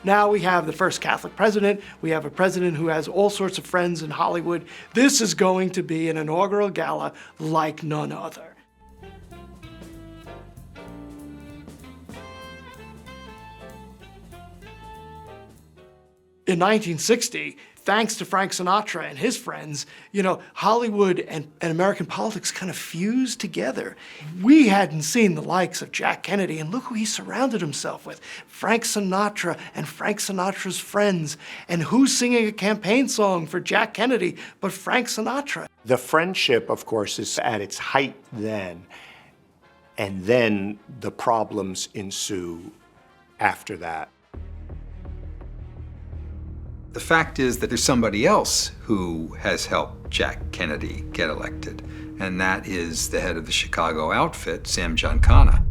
Now we have the first Catholic president. We have a president who has all sorts of friends in Hollywood. This is going to be an inaugural gala like none other. In 1960, thanks to Frank Sinatra and his friends, Hollywood and American politics kind of fused together. We hadn't seen the likes of Jack Kennedy, and look who he surrounded himself with. Frank Sinatra and Frank Sinatra's friends. And who's singing a campaign song for Jack Kennedy but Frank Sinatra? The friendship, of course, is at its height then, and then the problems ensue after that. The fact is that there's somebody else who has helped Jack Kennedy get elected, and that is the head of the Chicago outfit, Sam Giancana.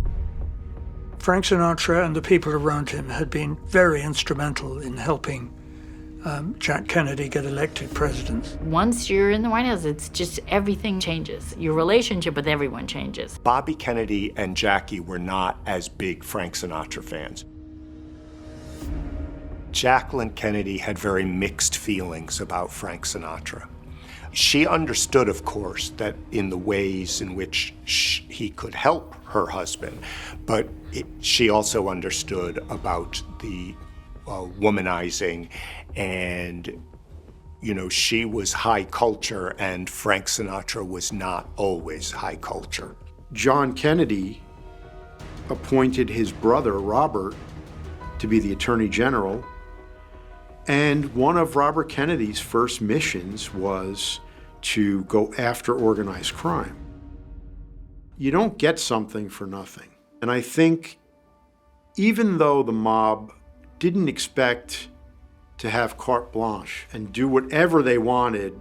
Frank Sinatra and the people around him had been very instrumental in helping Jack Kennedy get elected president. Once you're in the White House, it's just everything changes. Your relationship with everyone changes. Bobby Kennedy and Jackie were not as big Frank Sinatra fans. Jacqueline Kennedy had very mixed feelings about Frank Sinatra. She understood, of course, that in the ways in which he could help her husband, but she also understood about the womanizing, and she was high culture and Frank Sinatra was not always high culture. John Kennedy appointed his brother, Robert, to be the Attorney General. And one of Robert Kennedy's first missions was to go after organized crime. You don't get something for nothing. And I think even though the mob didn't expect to have carte blanche and do whatever they wanted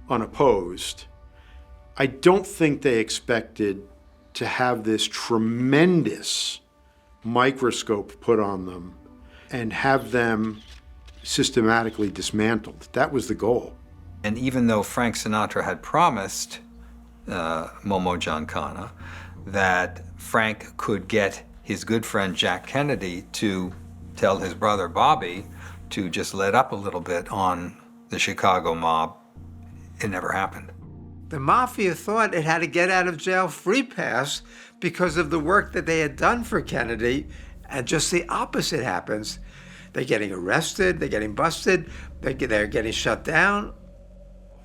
unopposed, I don't think they expected to have this tremendous microscope put on them and have them systematically dismantled. That was the goal. And even though Frank Sinatra had promised Momo Giancana that Frank could get his good friend Jack Kennedy to tell his brother Bobby to just let up a little bit on the Chicago mob, it never happened. The Mafia thought it had a get out of jail free pass because of the work that they had done for Kennedy, and just the opposite happens. They're getting arrested, they're getting busted, they're getting shut down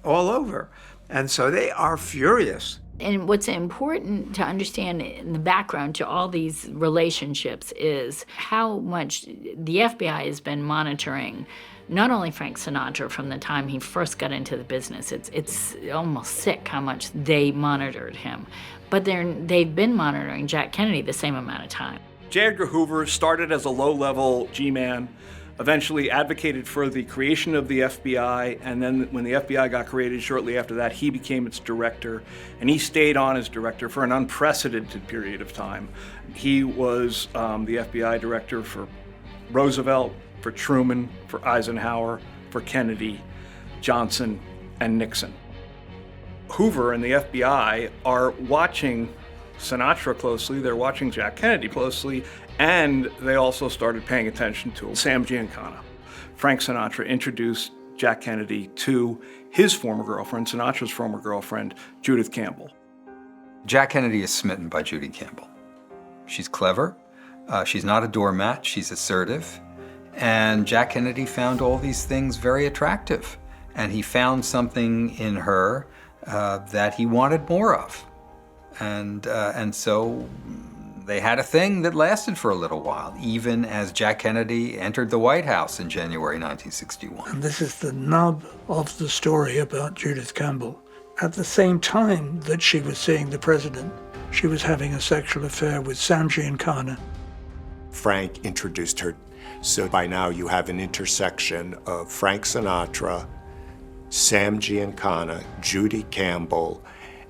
all over. And so they are furious. And what's important to understand in the background to all these relationships is how much the FBI has been monitoring not only Frank Sinatra from the time he first got into the business. It's almost sick how much they monitored him. But they've been monitoring Jack Kennedy the same amount of time. J. Edgar Hoover started as a low-level G-man, eventually advocated for the creation of the FBI, and then when the FBI got created shortly after that, he became its director, and he stayed on as director for an unprecedented period of time. He was the FBI director for Roosevelt, for Truman, for Eisenhower, for Kennedy, Johnson, and Nixon. Hoover and the FBI are watching Sinatra closely, they're watching Jack Kennedy closely, and they also started paying attention to Sam Giancana. Frank Sinatra introduced Jack Kennedy to his former girlfriend, Sinatra's former girlfriend, Judith Campbell. Jack Kennedy is smitten by Judy Campbell. She's clever, she's not a doormat, she's assertive, and Jack Kennedy found all these things very attractive, and he found something in her that he wanted more of. And so they had a thing that lasted for a little while, even as Jack Kennedy entered the White House in January 1961. And this is the nub of the story about Judith Campbell. At the same time that she was seeing the president, she was having a sexual affair with Sam Giancana. Frank introduced her. So by now you have an intersection of Frank Sinatra, Sam Giancana, Judy Campbell,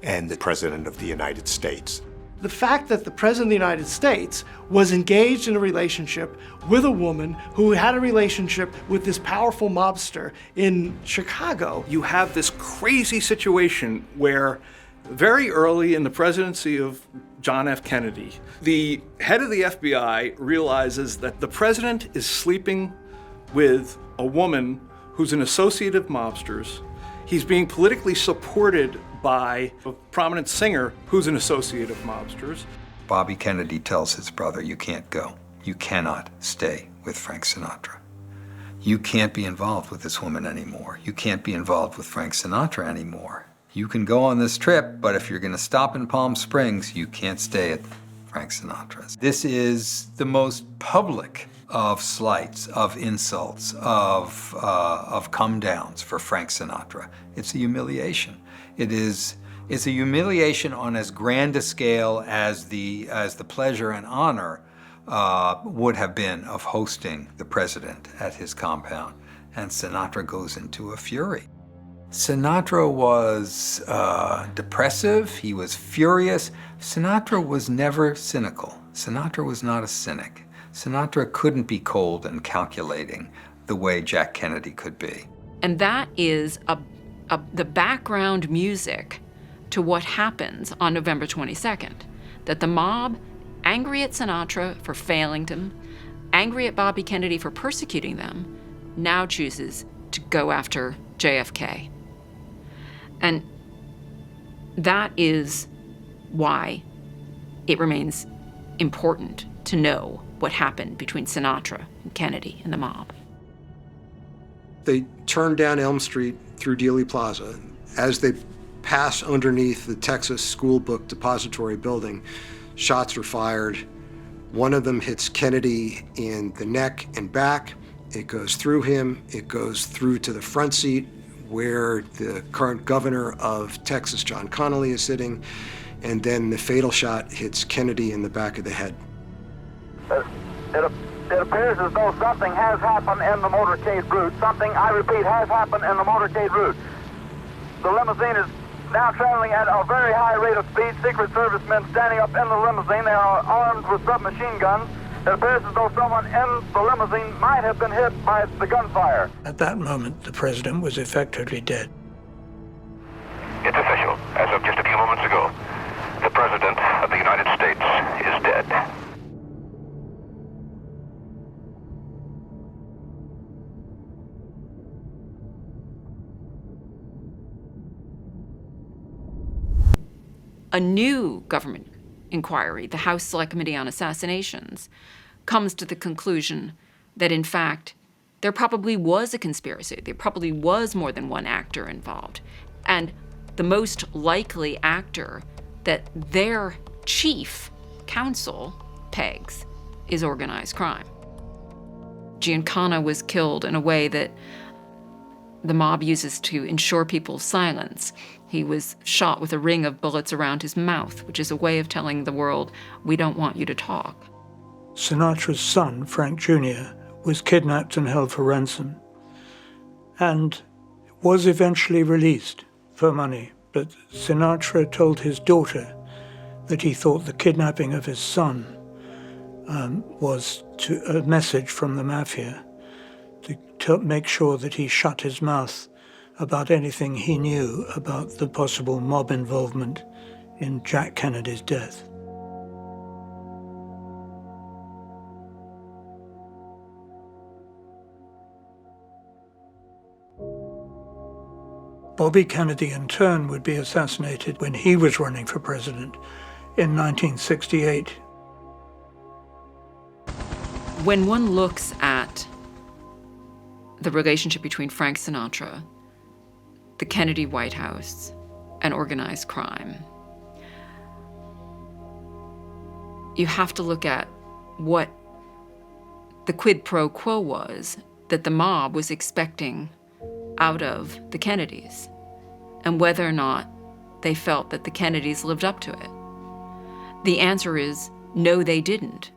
and the President of the United States. The fact that the President of the United States was engaged in a relationship with a woman who had a relationship with this powerful mobster in Chicago. You have this crazy situation where Very early in the presidency of John F. Kennedy, the head of the FBI realizes that the president is sleeping with a woman who's an associate of mobsters. He's being politically supported by a prominent singer who's an associate of mobsters. Bobby Kennedy tells his brother, you can't go. You cannot stay with Frank Sinatra. You can't be involved with this woman anymore. You can't be involved with Frank Sinatra anymore. You can go on this trip, but if you're going to stop in Palm Springs, you can't stay at Frank Sinatra's. This is the most public of slights, of insults, of come-downs for Frank Sinatra. It's a humiliation. It's a humiliation on as grand a scale as the pleasure and honor would have been of hosting the president at his compound. And Sinatra goes into a fury. Sinatra was depressive, he was furious. Sinatra was never cynical. Sinatra was not a cynic. Sinatra couldn't be cold and calculating the way Jack Kennedy could be. And that is the background music to what happens on November 22nd. That the mob, angry at Sinatra for failing them, angry at Bobby Kennedy for persecuting them, now chooses to go after JFK. And that is why it remains important to know what happened between Sinatra and Kennedy and the mob. They turned down Elm Street through Dealey Plaza. As they pass underneath the Texas School Book Depository building, shots are fired. One of them hits Kennedy in the neck and back. It goes through him. It goes through to the front seat where the current governor of Texas, John Connally, is sitting. And then the fatal shot hits Kennedy in the back of the head. It appears as though something has happened in the motorcade route. Something, I repeat, has happened in the motorcade route. The limousine is now traveling at a very high rate of speed. Secret Service men standing up in the limousine. They are armed with submachine guns. It appears as though someone in the limousine might have been hit by the gunfire. At that moment, the president was effectively dead. It's official. As of just a few moments ago, the President of the United States is dead. A new government inquiry, the House Select Committee on Assassinations, comes to the conclusion that, in fact, there probably was a conspiracy. There probably was more than one actor involved. And the most likely actor that their chief counsel pegs is organized crime. Giancana was killed in a way that the mob uses to ensure people's silence. He was shot with a ring of bullets around his mouth, which is a way of telling the world, we don't want you to talk. Sinatra's son, Frank Jr., was kidnapped and held for ransom and was eventually released for money. But Sinatra told his daughter that he thought the kidnapping of his son was a message from the Mafia to make sure that he shut his mouth about anything he knew about the possible mob involvement in Jack Kennedy's death. Bobby Kennedy, in turn, would be assassinated when he was running for president in 1968. When one looks at the relationship between Frank Sinatra, the Kennedy White House, and organized crime, you have to look at what the quid pro quo was that the mob was expecting out of the Kennedys, and whether or not they felt that the Kennedys lived up to it. The answer is no, they didn't.